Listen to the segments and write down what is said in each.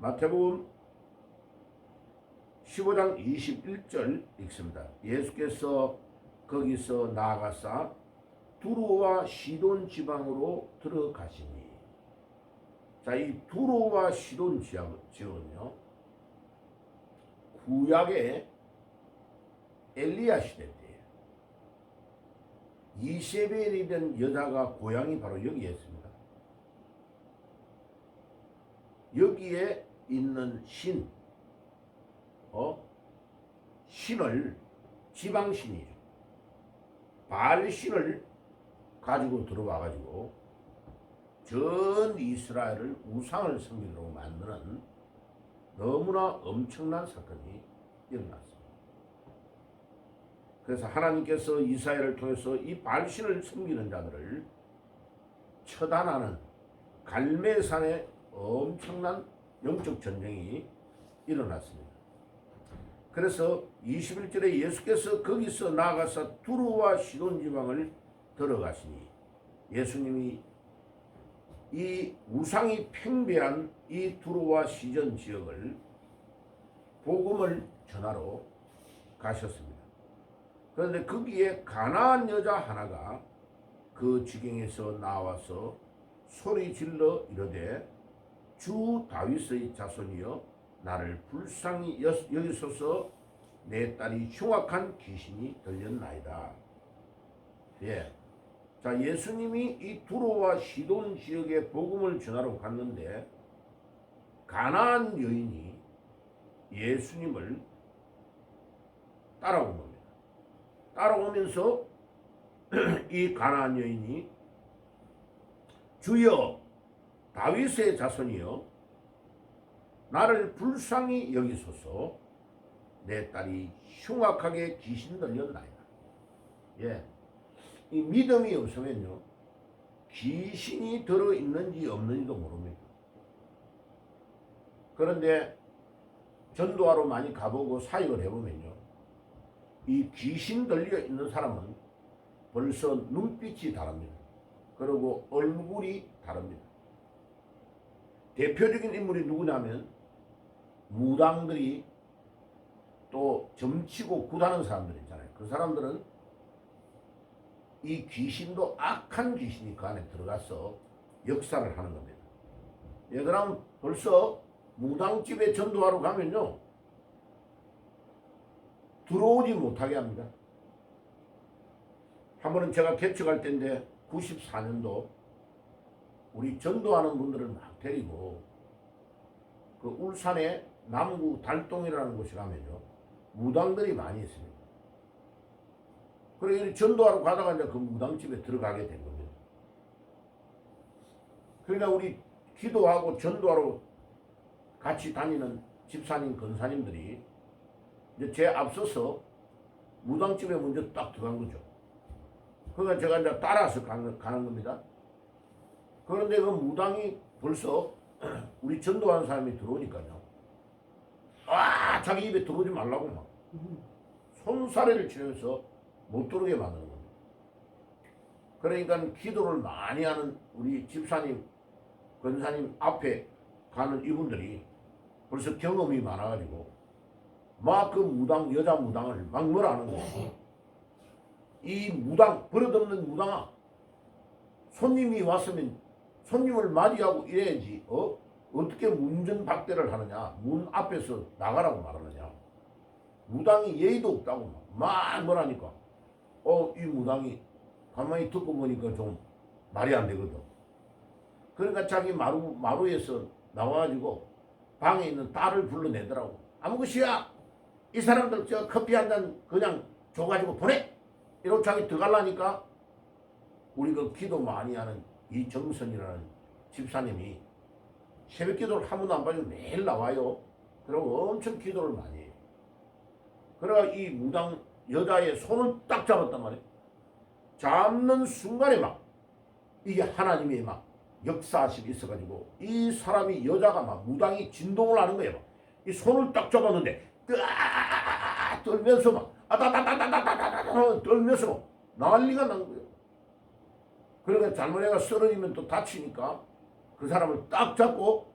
마태복음 15장 21절 읽습니다. 예수께서 거기서 나아가사 두로와 시돈 지방으로 들어가시니. 자, 이 두로와 시돈 지역은요, 구약의 엘리야 시대 때예요. 이세벨이던 여자가 고향이 바로 여기에 있습니다. 여기에 있는 신을 지방신이죠. 바알신을 가지고 들어와가지고 전 이스라엘을 우상을 섬기도록 만드는 너무나 엄청난 사건이 일어났습니다. 그래서 하나님께서 이스라엘을 통해서 이 바알신을 섬기는 자들을 처단하는 갈멜산의 엄청난 영적 전쟁이 일어났습니다. 그래서 21절에 예수께서 거기서 나아가서 두로와 시돈 지방을 들어가시니, 예수님이 이 우상이 팽배한 이 두로와 시돈 지역을 복음을 전하러 가셨습니다. 그런데 거기에 가나안 여자 하나가 그 지경에서 나와서 소리 질러 이르되 주 다윗의 자손이여 나를 불쌍히 여기소서, 내 딸이 흉악한 귀신이 들렸나이다. 예. 자, 예수님이 이 두로와 시돈 지역에 복음을 전하러 갔는데 가나안 여인이 예수님을 따라온 겁니다. 따라오면서 이 가나안 여인이 주여 다윗의 자손이여 나를 불쌍히 여기소서, 내 딸이 흉악하게 귀신 들렸나이다. 예. 이 믿음이 없으면요, 귀신이 들어있는지 없는지도 모릅니다. 그런데 전도하러 많이 가보고 사역을 해보면요, 이 귀신 들려 있는 사람은 벌써 눈빛이 다릅니다. 그리고 얼굴이 다릅니다. 대표적인 인물이 누구냐면 무당들이 또 점치고 굿하는 사람들 있잖아요. 그 사람들은 이 귀신도 악한 귀신이 그 안에 들어가서 역사를 하는 겁니다. 예, 그럼 벌써 무당집에 전도하러 가면요, 들어오지 못하게 합니다. 한 번은 제가 개척할 때인데 94년도 우리 전도하는 분들을 막 데리고 그 울산에 남구 달동이라는 곳에 가면요, 무당들이 많이 있습니다. 그래서 전도하러 가다가 이제 그 무당집에 들어가게 된 겁니다. 그러니까 우리 기도하고 전도하러 같이 다니는 집사님, 권사님들이 이제 제 앞서서 무당집에 먼저 딱 들어간 거죠. 그러니까 제가 이제 따라서 가는 겁니다. 그런데 그 무당이 벌써 우리 전도하는 사람이 들어오니까요, 자기 입에 들어오지 말라고 막 손사래를 치면서 못 들어오게 만드는 겁니다. 그러니까 기도를 많이 하는 우리 집사님, 권사님 앞에 가는 이분들이 벌써 경험이 많아가지고 막 그 무당, 여자 무당을 막 뭐라 하는 거예요. 이 무당, 버릇없는 무당아, 손님이 왔으면 손님을 맞이하고 이래야지 어떻게 문전박대를 하느냐, 문 앞에서 나가라고 말하느냐, 무당이 예의도 없다고 막 뭐라니까 이 무당이 가만히 듣고 보니까 좀 말이 안 되거든. 그러니까 자기 마루에서 나와가지고 방에 있는 딸을 불러내더라고. 아무 것이야, 이 사람들 저 커피 한 잔 그냥 줘가지고 보내, 이러고 자기 들어가려니까 우리 그 기도 많이 하는 이정선이라는 집사님이 새벽 기도를 한 번도 안 빠지고 매일 나와요. 그리고 엄청 기도를 많이 해요. 그래가 이 무당 여자의 손을 딱 잡았단 말이에요. 잡는 순간에 막 이게 하나님의 막 역사하심이 있어가지고 이 사람이, 여자가 막 무당이 진동을 하는 거예요. 이 손을 딱 잡았는데 떨면서 막 떨면서 막 난리가 난 거예요. 그러니까 잘못 애가 쓰러지면 또 다치니까 그 사람을 딱 잡고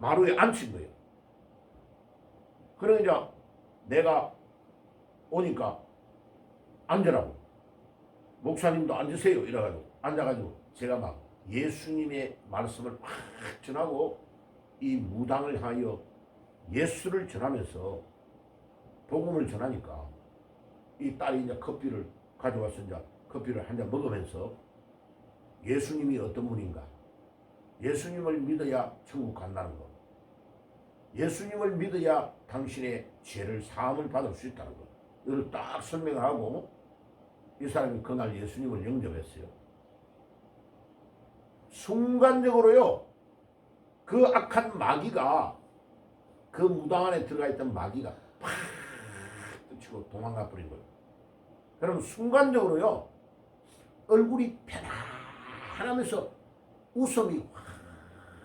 마루에 앉힌 거예요. 그러니까 내가 오니까 앉으라고. 목사님도 앉으세요. 이래가지고 앉아가지고 제가 막 예수님의 말씀을 막 전하고 이 무당을 하여 예수를 전하면서 복음을 전하니까 이 딸이 이제 커피를 가져와서 이제 커피를 한 잔 먹으면서 예수님이 어떤 분인가? 예수님을 믿어야 천국 간다는 것. 예수님을 믿어야 당신의 죄를 사함을 받을 수 있다는 것. 이걸 딱 설명을 하고 이 사람이 그날 예수님을 영접했어요. 순간적으로요. 그 악한 마귀가 그 무당 안에 들어가 있던 마귀가 팍 치고 도망가 버린 거예요. 그럼 순간적으로요. 얼굴이 편안하면서 웃음이 확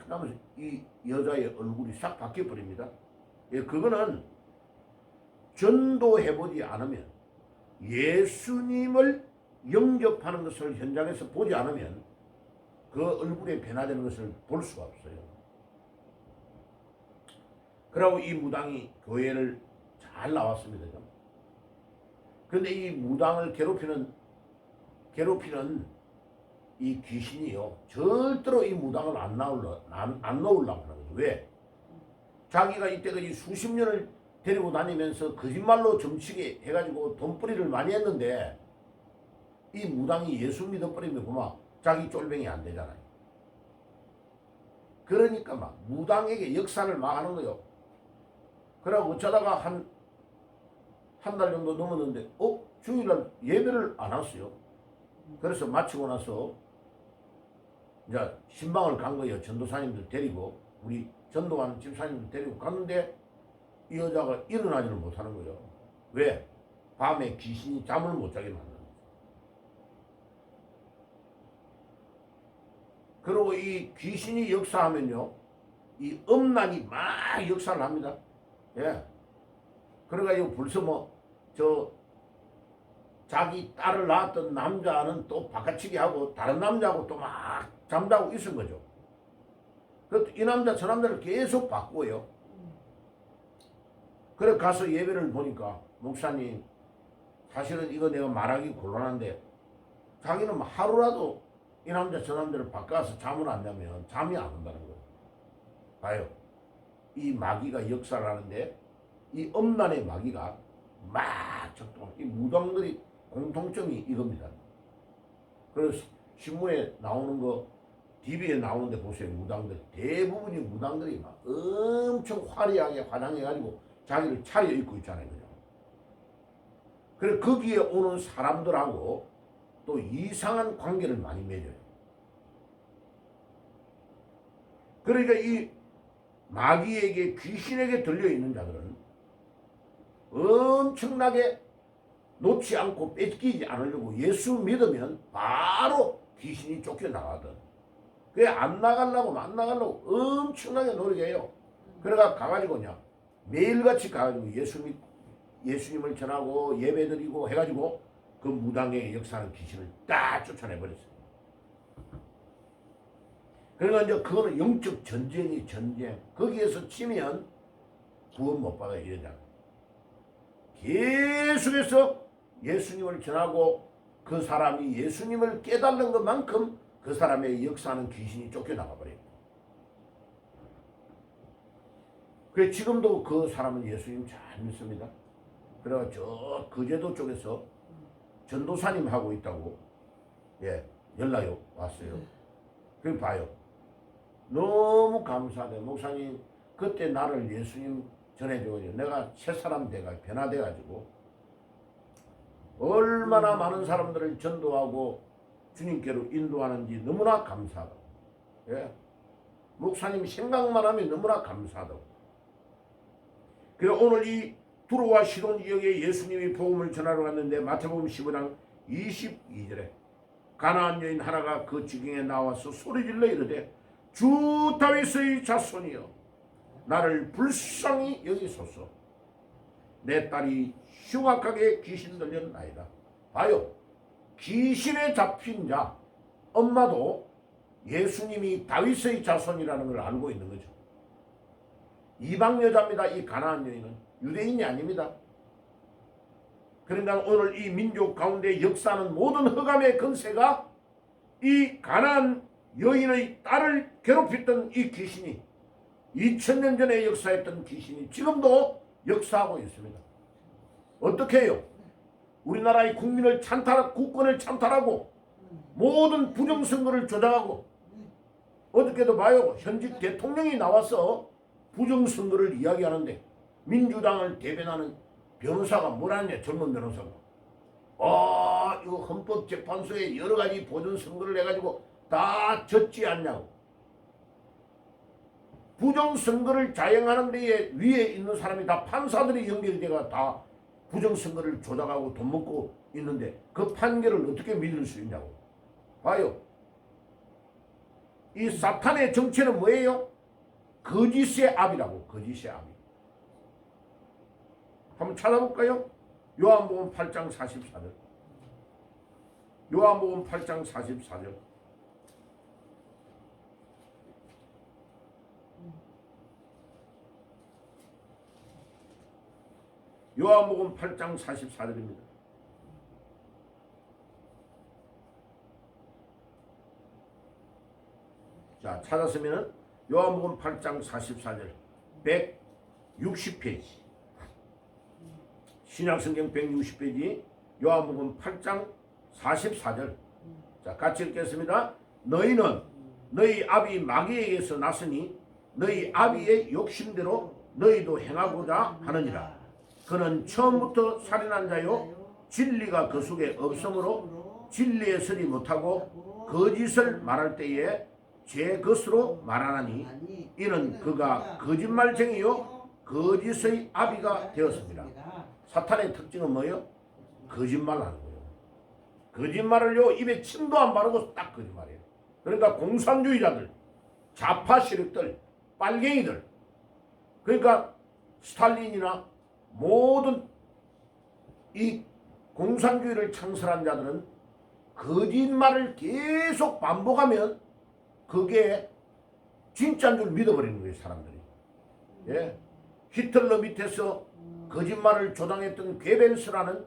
나면서 이 여자의 얼굴이 싹 바뀌어 버립니다. 예, 그거는 전도해보지 않으면 예수님을 영접하는 것을 현장에서 보지 않으면 그 얼굴에 변화되는 것을 볼 수가 없어요. 그리고 이 무당이 교회를 잘 나왔습니다. 그런데 이 무당을 괴롭히는 이 귀신이요. 절대로 이 무당을 안 넣으려고 하는 거죠. 왜? 자기가 이때까지 수십 년을 데리고 다니면서 거짓말로 점치게 해가지고 돈벌이를 많이 했는데 이 무당이 예수 믿어버리면 그만 자기 쫄병이 안 되잖아요. 그러니까 막 무당에게 역사를 막 하는 거예요. 그러고 어쩌다가 한 달 정도 넘었는데 주일날 예배를 안 왔어요. 그래서 마치고 나서 이제 신방을 간 거예요. 전도사님들 데리고 우리 전도하는 집사님들 데리고 갔는데 이 여자가 일어나지를 못하는 거예요. 왜? 밤에 귀신이 잠을 못 자게 만드는 거예요. 그리고 이 귀신이 역사하면요, 이 음란이 막 역사를 합니다. 예. 그래가지고 벌써 자기 딸을 낳았던 남자는 또 바깥치기 하고 다른 남자하고 또 막 잠자고 있은 거죠. 이 남자 저 남자를 계속 바꾸어요. 그래 가서 예배를 보니까 목사님 사실은 이거 내가 말하기 곤란한데 자기는 하루라도 이 남자 저 남자를 바꿔서 잠을 안 자면 잠이 안 온다는 거예요. 봐요. 이 마귀가 역사를 하는데 이 음란의 마귀가 막 작동. 이 무당들이 공통점이 이겁니다. 그래서 신문에 나오는 거, TV에 나오는데 보세요. 무당들 대부분이 무당들이 막 엄청 화려하게 화장해가지고 자기를 차려입고 있잖아요. 그죠? 그래 거기에 오는 사람들하고 또 이상한 관계를 많이 맺어요. 그러니까 이 마귀에게 귀신에게 들려있는 자들은 엄청나게 놓지 않고 뺏기지 않으려고 예수 믿으면 바로 귀신이 쫓겨나가거든. 그게 안 나가려고 엄청나게 노력해요. 그래가 가가지고 그냥 매일같이 가가지고 예수님을 전하고 예배드리고 해가지고 그 무당의 역사하는 귀신을 딱 쫓아내버렸어요. 그러니까 이제 그거는 영적 전쟁이 전쟁. 거기에서 치면 구원 못 받아요. 이러잖아요. 계속해서 예수님을 전하고 그 사람이 예수님을 깨달는 것만큼 그 사람의 역사하는 귀신이 쫓겨나가 버려요. 그래 지금도 그 사람은 예수님 잘 믿습니다. 그래가 저 거제도 쪽에서 전도사님 하고 있다고 연락이 왔어요. 그래 봐요. 너무 감사하네. 목사님 그때 나를 예수님 전해줘가지고 내가 새 사람 변화돼가지고 얼마나 많은 사람들을 전도하고 주님께로 인도하는지 너무나 감사하다고. 예. 목사님 생각만 하면 너무나 감사하다고. 그래서 오늘 이 두로와 시돈 지역에 예수님이 복음을 전하러 갔는데 마태복음 15장 22절에 가나안 여인 하나가 그 지경에 나와서 소리질러 이르되 주 다윗의 자손이여 나를 불쌍히 여기소서. 내 딸이 흉악하게 귀신 들렸나이다. 봐요. 귀신에 잡힌 자 엄마도 예수님이 다윗의 자손이라는 걸 알고 있는 거죠. 이방 여자입니다. 이 가나안 여인은 유대인이 아닙니다. 그러니까 오늘 이 민족 가운데 역사하는 모든 흑암의 건세가 이 가나안 여인의 딸을 괴롭혔던 이 귀신이 2000년 전에 역사했던 귀신이 지금도 역사하고 있습니다. 어떻게 해요? 우리나라의 국민을 국권을 찬탈하고 모든 부정선거를 조작하고 어저께도 봐요. 현직 대통령이 나와서 부정선거를 이야기하는데 민주당을 대변하는 변호사가 뭐라냐, 젊은 변호사가. 이거 헌법재판소에 여러 가지 보존선거를 해가지고 다 졌지 않냐고. 부정선거를 자행하는 데에 위에 있는 사람이 다 판사들이 연결이 돼가 다 부정선거를 조작하고 돈 먹고 있는데 그 판결을 어떻게 믿을 수 있냐고. 봐요. 이 사탄의 정체는 뭐예요? 거짓의 압이라고. 거짓의 압이. 한번 찾아볼까요? 요한복음 8장 44절. 요한복음 8장 44절. 요한복음 8장 44절입니다. 자, 찾았으면은 요한복음 8장 44절 160페이지. 신약성경 160페이지 요한복음 8장 44절. 자, 같이 읽겠습니다. 너희는 너희 아비 마귀에게서 났으니 너희 아비의 욕심대로 너희도 행하고자 하느니라. 그는 처음부터 살인한 자요 진리가 그 속에 없으므로 진리에 서지 못하고 거짓을 말할 때에 제 것으로 말하나니 이는 그가 거짓말쟁이요 거짓의 아비가 되었습니다. 사탄의 특징은 뭐예요? 거짓말하는 거예요. 거짓말을요 입에 침도 안 바르고 딱 거짓말이에요. 그러니까 공산주의자들, 좌파 세력들, 빨갱이들, 그러니까 스탈린이나 모든 이 공산주의를 창설한 자들은 거짓말을 계속 반복하면 그게 진짜인 줄 믿어버리는 거예요, 사람들이. 예. 히틀러 밑에서 거짓말을 조장했던 괴벤스라는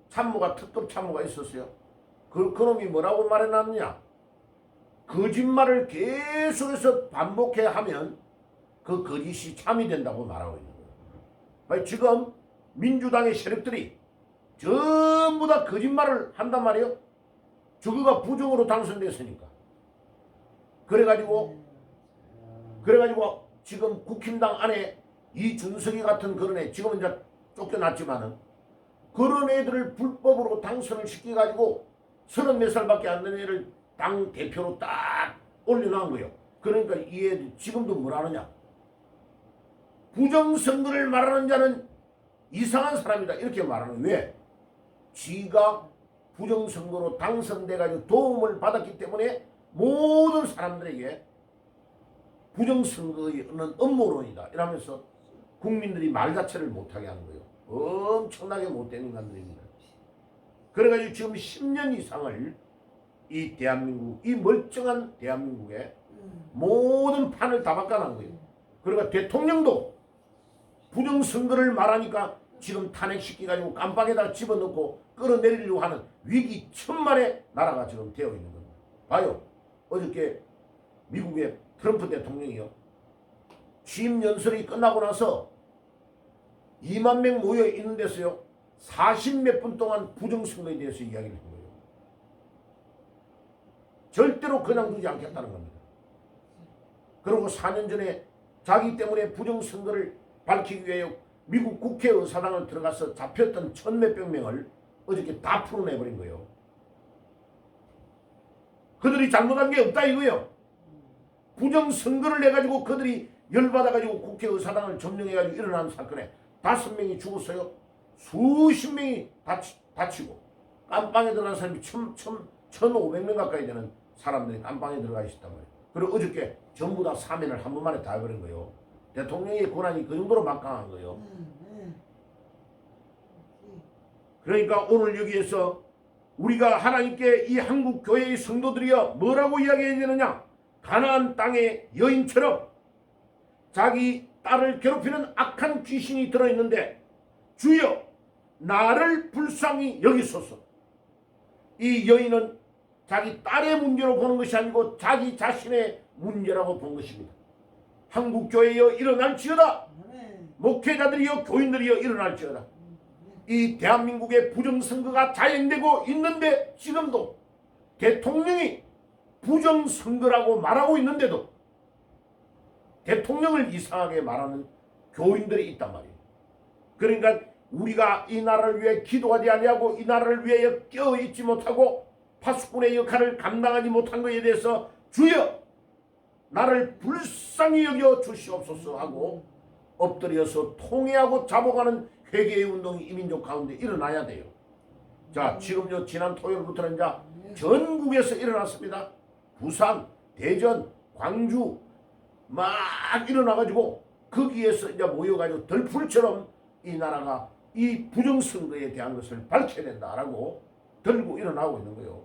참모가, 특급 참모가 있었어요. 그놈이 뭐라고 말해놨느냐? 거짓말을 계속해서 반복해 하면 그 거짓이 참이 된다고 말하고 있는 거예요. 지금 민주당의 세력들이 전부 다 거짓말을 한단 말이에요. 저거가 부정으로 당선됐으니까. 그래가지고 지금 국힘당 안에 이준석이 같은 그런 애, 지금은 이제 쫓겨났지만은 그런 애들을 불법으로 당선을 시켜가지고 34 살밖에 안 되는 애를 당 대표로 딱 올려놓은 거예요. 그러니까 이 애들 지금도 뭐라느냐? 부정선거를 말하는 자는 이상한 사람이다 이렇게 말하는 거예요. 왜? 지가 부정선거로 당선돼가지고 도움을 받았기 때문에 모든 사람들에게 부정선거는 음모론이다 이러면서 국민들이 말 자체를 못하게 하는 거예요. 엄청나게 못된 인간들입니다. 그래가지고 지금 10년 이상을 이 대한민국, 이 멀쩡한 대한민국에 모든 판을 다 바꿔놓은 거예요. 그러니까 대통령도 부정선거를 말하니까 지금 탄핵시켜가지고 깜빡에다 집어넣고 끌어내리려고 하는 위기천만의 나라가 지금 되어 있는 겁니다. 봐요. 어저께 미국의 트럼프 대통령이요. 취임 연설이 끝나고 나서 2만 명 모여 있는 데서요. 40몇 분 동안 부정선거에 대해서 이야기를 한 거예요. 절대로 그냥 두지 않겠다는 겁니다. 그리고 4년 전에 자기 때문에 부정선거를 밝히기 위해 미국 국회의사당을 들어가서 잡혔던 1000몇백 명을 어저께 다 풀어내버린 거예요. 그들이 잘못한 게 없다 이거예요. 부정선거를 해가지고 그들이 열받아가지고 국회의사당을 점령해가지고 일어난 사건에 5명이 죽었어요. 수십 명이 다치고 깜빵에 들어간 사람이 1500명 가까이 되는 사람들이 깜빵에 들어가 있었단 말이에요. 그리고 어저께 전부 다 사면을 한 번만에 다 해버린 거예요. 대통령의 권한이 그 정도로 막강한 거예요. 그러니까 오늘 여기에서 우리가 하나님께 이 한국 교회의 성도들이여 뭐라고 이야기해야 되느냐? 가나안 땅의 여인처럼 자기 딸을 괴롭히는 악한 귀신이 들어있는데 주여 나를 불쌍히 여기소서. 이 여인은 자기 딸의 문제로 보는 것이 아니고 자기 자신의 문제라고 본 것입니다. 한국교회여 일어날지어다. 목회자들이여 교인들이여 일어날지어다. 이 대한민국의 부정선거가 자행되고 있는데 지금도 대통령이 부정선거라고 말하고 있는데도 대통령을 이상하게 말하는 교인들이 있단 말이에요. 그러니까 우리가 이 나라를 위해 기도하지 아니하고 이 나라를 위해 껴있지 못하고 파수꾼의 역할을 감당하지 못한 것에 대해서 주여 나를 불쌍히 여겨 주시옵소서 하고 엎드려서 통회하고 자복하는 회개의 운동이 이 민족 가운데 일어나야 돼요. 자, 지금요 지난 토요일부터는 이제 전국에서 일어났습니다. 부산, 대전, 광주 막 일어나가지고 거기에서 이제 모여가지고 들풀처럼 이 나라가 이 부정선거에 대한 것을 밝혀야 된다라고 들고 일어나고 있는 거예요.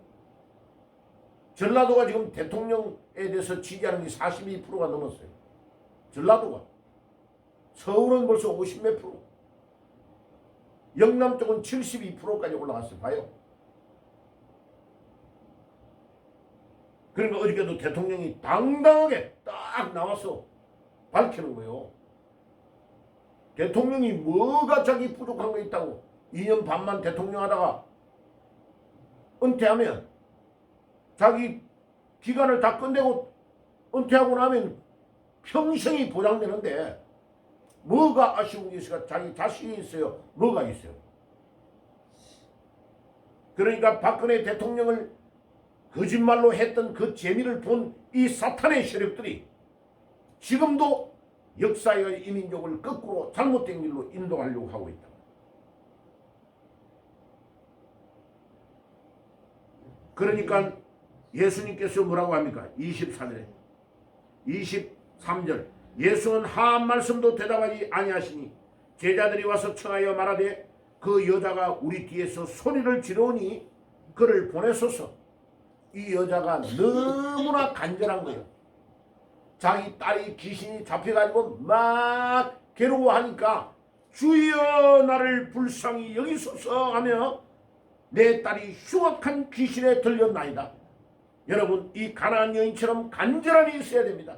전라도가 지금 대통령에 대해서 지지하는 게 42%가 넘었어요. 전라도가. 서울은 벌써 50몇 프로. 영남 쪽은 72%까지 올라갔어요. 봐요. 그러니까 어저께도 대통령이 당당하게 딱 나와서 밝히는 거예요. 대통령이 뭐가 자기 부족한 거 있다고 2년 반만 대통령 하다가 은퇴하면 자기 기간을 다 끝내고 은퇴하고 나면 평생이 보장되는데 뭐가 아쉬운 게 있을까? 자기 자신이 있어요. 뭐가 있어요? 그러니까 박근혜 대통령을 거짓말로 했던 그 재미를 본 이 사탄의 세력들이 지금도 역사의 이 민족을 거꾸로 잘못된 길로 인도하려고 하고 있다. 그러니까 예수님께서 뭐라고 합니까? 24절에 23절 예수는 한 말씀도 대답하지 아니하시니 제자들이 와서 청하여 말하되 그 여자가 우리 뒤에서 소리를 지르니 그를 보내소서. 이 여자가 너무나 간절한 거예요. 자기 딸이 귀신이 잡혀가지고 막 괴로워하니까 주여 나를 불쌍히 여기소서 하며 내 딸이 흉악한 귀신에 들렸나이다. 여러분 이 가나안 여인처럼 간절함이 있어야 됩니다.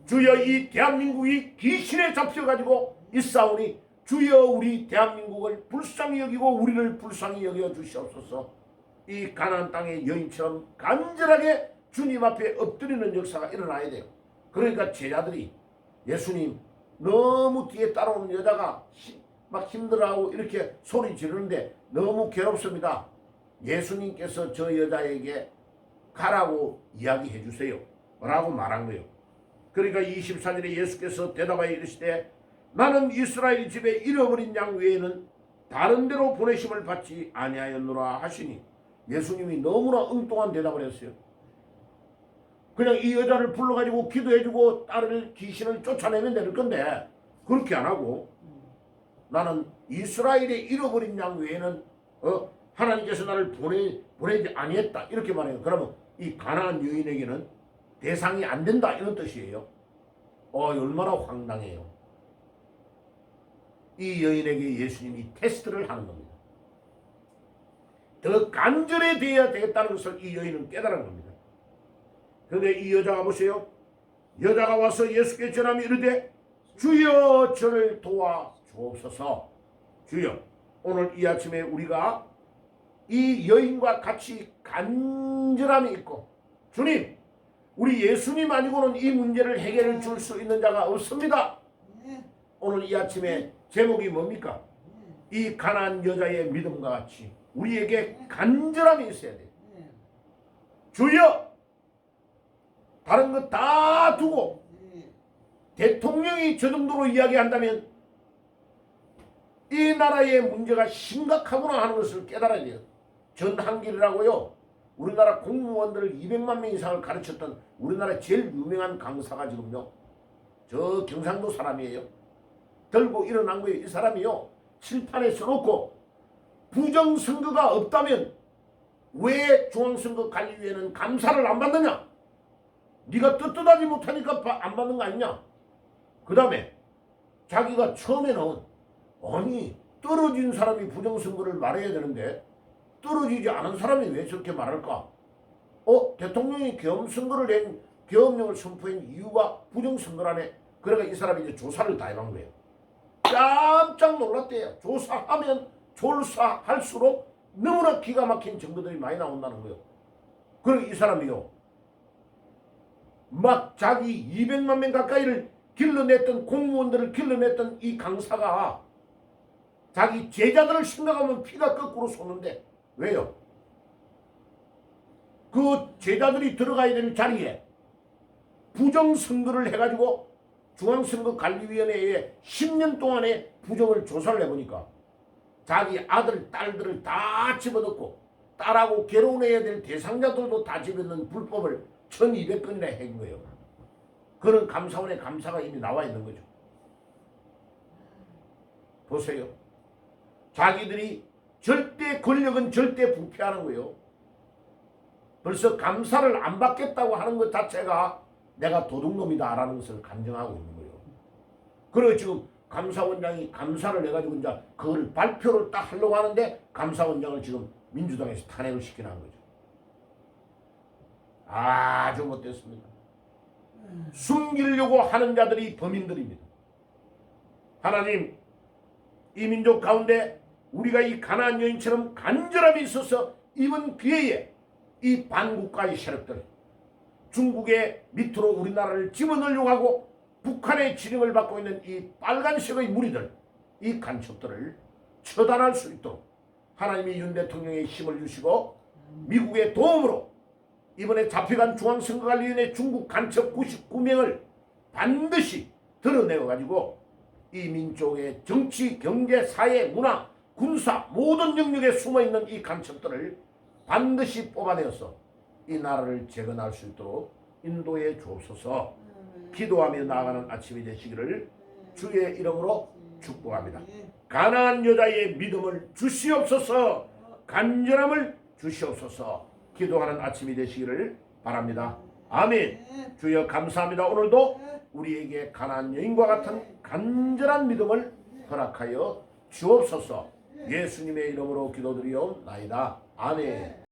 주여 이 대한민국이 귀신에 잡혀가지고 있사오니 주여 우리 대한민국을 불쌍히 여기고 우리를 불쌍히 여겨 주시옵소서. 이 가나안 땅의 여인처럼 간절하게 주님 앞에 엎드리는 역사가 일어나야 돼요. 그러니까 제자들이 예수님 너무 뒤에 따라오는 여자가 막 힘들어하고 이렇게 소리 지르는데 너무 괴롭습니다. 예수님께서 저 여자에게 가라고 이야기해 주세요 라고 말한 거예요. 그러니까 24절에 예수께서 대답하여 이르시되 나는 이스라엘 집에 잃어버린 양 외에는 다른 데로 보내심을 받지 아니하였노라 하시니 예수님이 너무나 엉뚱한 대답을 했어요. 그냥 이 여자를 불러가지고 기도해주고 딸을 귀신을 쫓아내면 될 건데 그렇게 안 하고 나는 이스라엘에 잃어버린 양 외에는 하나님께서 나를 보내지 아니했다 이렇게 말해요. 그러면 이 가나안 여인에게는 대상이 안 된다 이런 뜻이에요. 얼마나 황당해요. 이 여인에게 예수님이 테스트를 하는 겁니다. 더 간절해져야 되겠다는 것을 이 여인은 깨달은 겁니다. 그런데 이 여자가 보세요. 여자가 와서 예수께 전하며 이르되 주여 저를 도와 주옵소서. 주여 오늘 이 아침에 우리가 이 여인과 같이 간절함이 있고 주님 우리 예수님 아니고는 이 문제를 해결해 줄 수 있는 자가 없습니다. 오늘 이 아침에 제목이 뭡니까? 이 가난한 여자의 믿음과 같이 우리에게 간절함이 있어야 돼요. 주여 다른 거 다 두고 대통령이 저 정도로 이야기한다면 이 나라의 문제가 심각하구나 하는 것을 깨달아야 돼요. 전한길이라고요. 우리나라 공무원들 200만 명 이상을 가르쳤던 우리나라 제일 유명한 강사가 지금요. 저 경상도 사람이에요. 들고 일어난 거예요. 이 사람이요. 칠판에 써놓고 부정선거가 없다면 왜 중앙선거관리위원회는 감사를 안 받느냐? 네가 떳떳하지 못하니까 안 받는 거 아니냐? 그 다음에 자기가 처음에는 아니 떨어진 사람이 부정선거를 말해야 되는데 떨어지지 않은 사람이 왜 저렇게 말할까? 대통령이 계엄선거를 낸 계엄령을 선포한 이유가 부정선거라네. 그러니까 이 사람이 이제 조사를 다 해본 거예요. 깜짝 놀랐대요. 조사하면 조사할수록 너무나 기가 막힌 증거들이 많이 나온다는 거예요. 그리고 이 사람이요, 막 자기 200만 명 가까이를 길러냈던, 공무원들을 길러냈던 이 강사가 자기 제자들을 생각하면 피가 거꾸로 솟는데 왜요? 그 제자들이 들어가야 되는 자리에 부정선거를 해가지고 중앙선거관리위원회에 10년 동안의 부정을 조사를 해보니까 자기 아들, 딸들을 다 집어넣고 딸하고 결혼해야 될 대상자들도 다 집어넣는 불법을 1200건이나 한 거예요. 그런 감사원의 감사가 이미 나와 있는 거죠. 보세요. 자기들이 절대 권력은 절대 부패하는 거예요. 벌써 감사를 안 받겠다고 하는 것 자체가 내가 도둑놈이다라는 것을 감정하고 있는 거예요. 그리고 지금 감사원장이 감사를 해가지고 이제 그걸 발표를 딱 하려고 하는데 감사원장을 지금 민주당에서 탄핵을 시키는 거죠. 아주 못됐습니다. 숨기려고 하는 자들이 범인들입니다. 하나님, 이 민족 가운데 우리가 이 가나안 여인처럼 간절함이 있어서 이번 기회에 이 반국가의 세력들, 중국의 밑으로 우리나라를 집어넣으려고 하고 북한의 지령을 받고 있는 이 빨간색의 무리들, 이 간첩들을 처단할 수 있도록 하나님이 윤 대통령의 힘을 주시고 미국의 도움으로 이번에 잡혀간 중앙선거관리위원회 중국 간첩 99명을 반드시 드러내가지고 이 민족의 정치, 경제, 사회, 문화, 군사 모든 영역에 숨어있는 이 간첩들을 반드시 뽑아내어서 이 나라를 재건할 수 있도록 인도해 주옵소서. 기도하며 나아가는 아침이 되시기를 주의 이름으로 축복합니다. 가난한 여자의 믿음을 주시옵소서. 간절함을 주시옵소서. 기도하는 아침이 되시기를 바랍니다. 아멘. 주여 감사합니다. 오늘도 우리에게 가난한 여인과 같은 간절한 믿음을 허락하여 주옵소서. 예수님의 이름으로 기도드리옵나이다. 아멘.